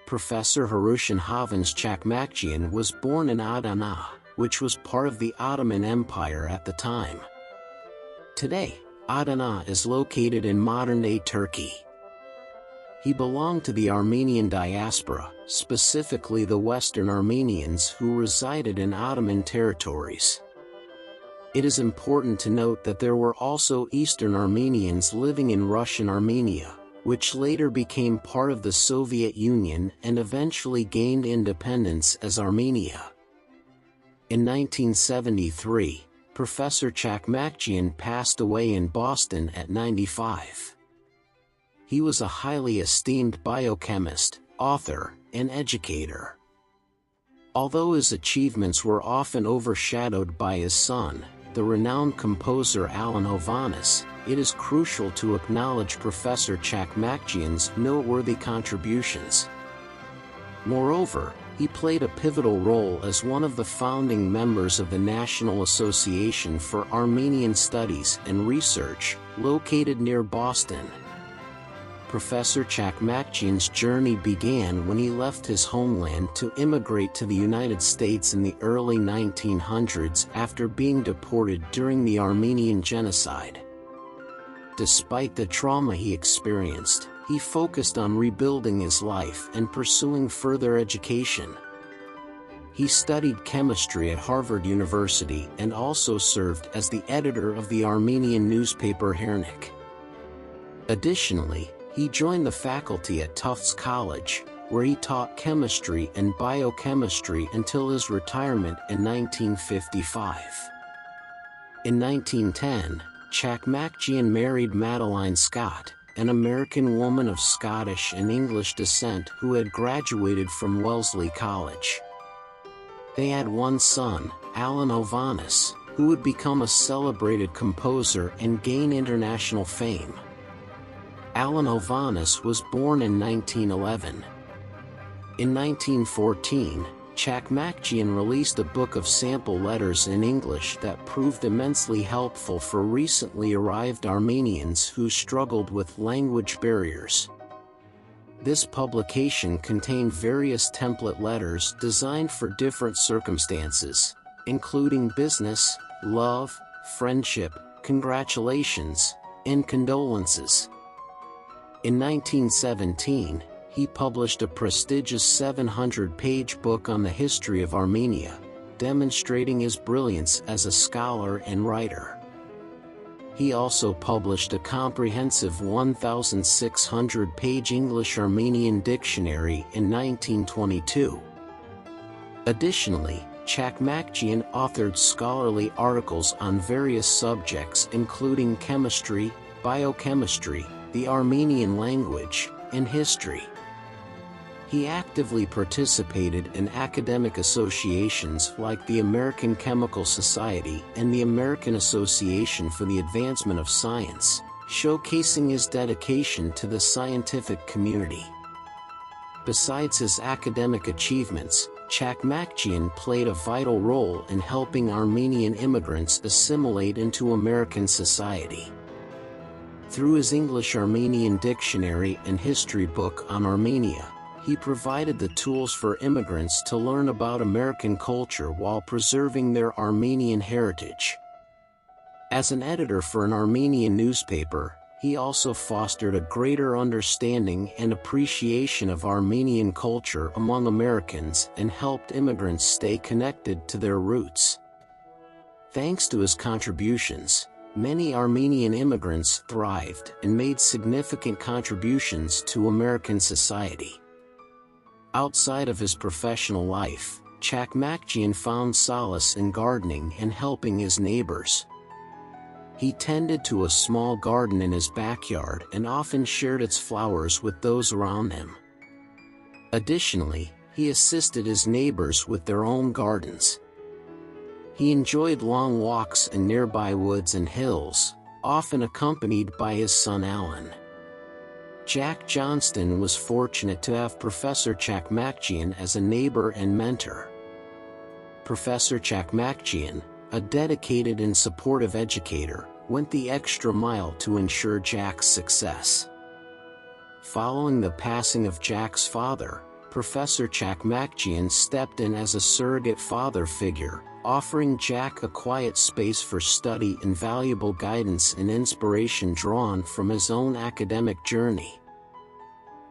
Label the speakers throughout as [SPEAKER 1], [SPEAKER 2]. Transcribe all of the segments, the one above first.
[SPEAKER 1] Professor Haroutioun Hovanes Chakmakjian was born in Adana, which was part of the Ottoman Empire at the time. Today, Adana is located in modern-day Turkey. He belonged to the Armenian diaspora, specifically the Western Armenians who resided in Ottoman territories. It is important to note that there were also Eastern Armenians living in Russian Armenia, which later became part of the Soviet Union and eventually gained independence as Armenia. In 1973, Professor Chakmakjian passed away in Boston at 95. He was a highly esteemed biochemist, author, and educator. Although his achievements were often overshadowed by his son, the renowned composer Alan Hovhaness, it is crucial to acknowledge Professor Chakmakjian's noteworthy contributions. Moreover, he played a pivotal role as one of the founding members of the National Association for Armenian Studies and Research, located near Boston. Professor Chakmakjian's journey began when he left his homeland to immigrate to the United States in the early 1900s after being deported during the Armenian Genocide. Despite the trauma he experienced, he focused on rebuilding his life and pursuing further education. He studied chemistry at Harvard University and also served as the editor of the Armenian newspaper Haroutioun. Additionally, he joined the faculty at Tufts College, where he taught chemistry and biochemistry until his retirement in 1955. In 1910, Chakmakjian married Madeline Scott, an American woman of Scottish and English descent who had graduated from Wellesley College. They had one son, Alan Hovhaness, who would become a celebrated composer and gain international fame. Alan Hovhaness was born in 1911. In 1914, Chakmakjian released a book of sample letters in English that proved immensely helpful for recently arrived Armenians who struggled with language barriers. This publication contained various template letters designed for different circumstances, including business, love, friendship, congratulations, and condolences. In 1917, he published a prestigious 700-page book on the history of Armenia, demonstrating his brilliance as a scholar and writer. He also published a comprehensive 1,600-page English-Armenian dictionary in 1922. Additionally, Chakmakjian authored scholarly articles on various subjects including chemistry, biochemistry, the Armenian language, and history. He actively participated in academic associations like the American Chemical Society and the American Association for the Advancement of Science, showcasing his dedication to the scientific community. Besides his academic achievements, Chakmakjian played a vital role in helping Armenian immigrants assimilate into American society. Through his English-Armenian dictionary and history book on Armenia, he provided the tools for immigrants to learn about American culture while preserving their Armenian heritage. As an editor for an Armenian newspaper, he also fostered a greater understanding and appreciation of Armenian culture among Americans and helped immigrants stay connected to their roots. Thanks to his contributions, many Armenian immigrants thrived and made significant contributions to American society. Outside of his professional life, Chakmakjian found solace in gardening and helping his neighbors. He tended to a small garden in his backyard and often shared its flowers with those around him. Additionally, he assisted his neighbors with their own gardens. He enjoyed long walks in nearby woods and hills, often accompanied by his son Alan. Johnston was fortunate to have Professor Chakmakjian as a neighbor and mentor. Professor Chakmakjian, a dedicated and supportive educator, went the extra mile to ensure Jack's success. Following the passing of Jack's father, Professor Chakmakjian stepped in as a surrogate father figure, offering Jack a quiet space for study and valuable guidance and inspiration drawn from his own academic journey.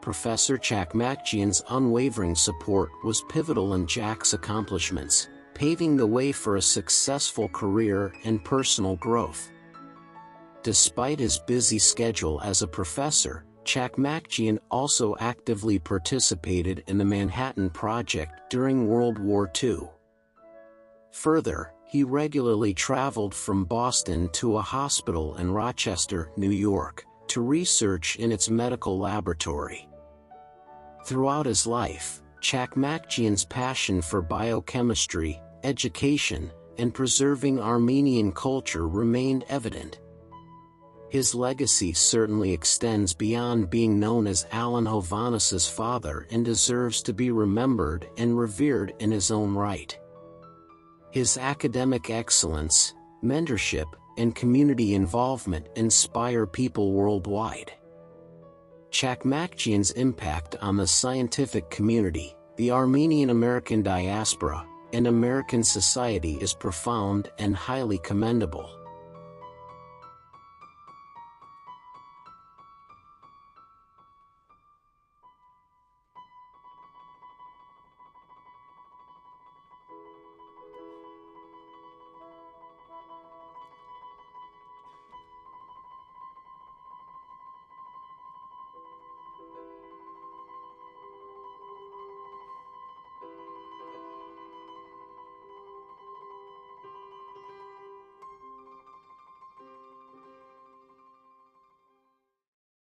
[SPEAKER 1] Professor Chakmakjian's unwavering support was pivotal in Jack's accomplishments, paving the way for a successful career and personal growth. Despite his busy schedule as a professor, Chakmakjian also actively participated in the Manhattan Project during World War II. Further, he regularly traveled from Boston to a hospital in Rochester, New York, to research in its medical laboratory. Throughout his life, Chakmakjian's passion for biochemistry, education, and preserving Armenian culture remained evident. His legacy certainly extends beyond being known as Alan Hovhaness's father and deserves to be remembered and revered in his own right. His academic excellence, mentorship, and community involvement inspire people worldwide. Chakmakjian's impact on the scientific community, the Armenian-American diaspora, and American society is profound and highly commendable.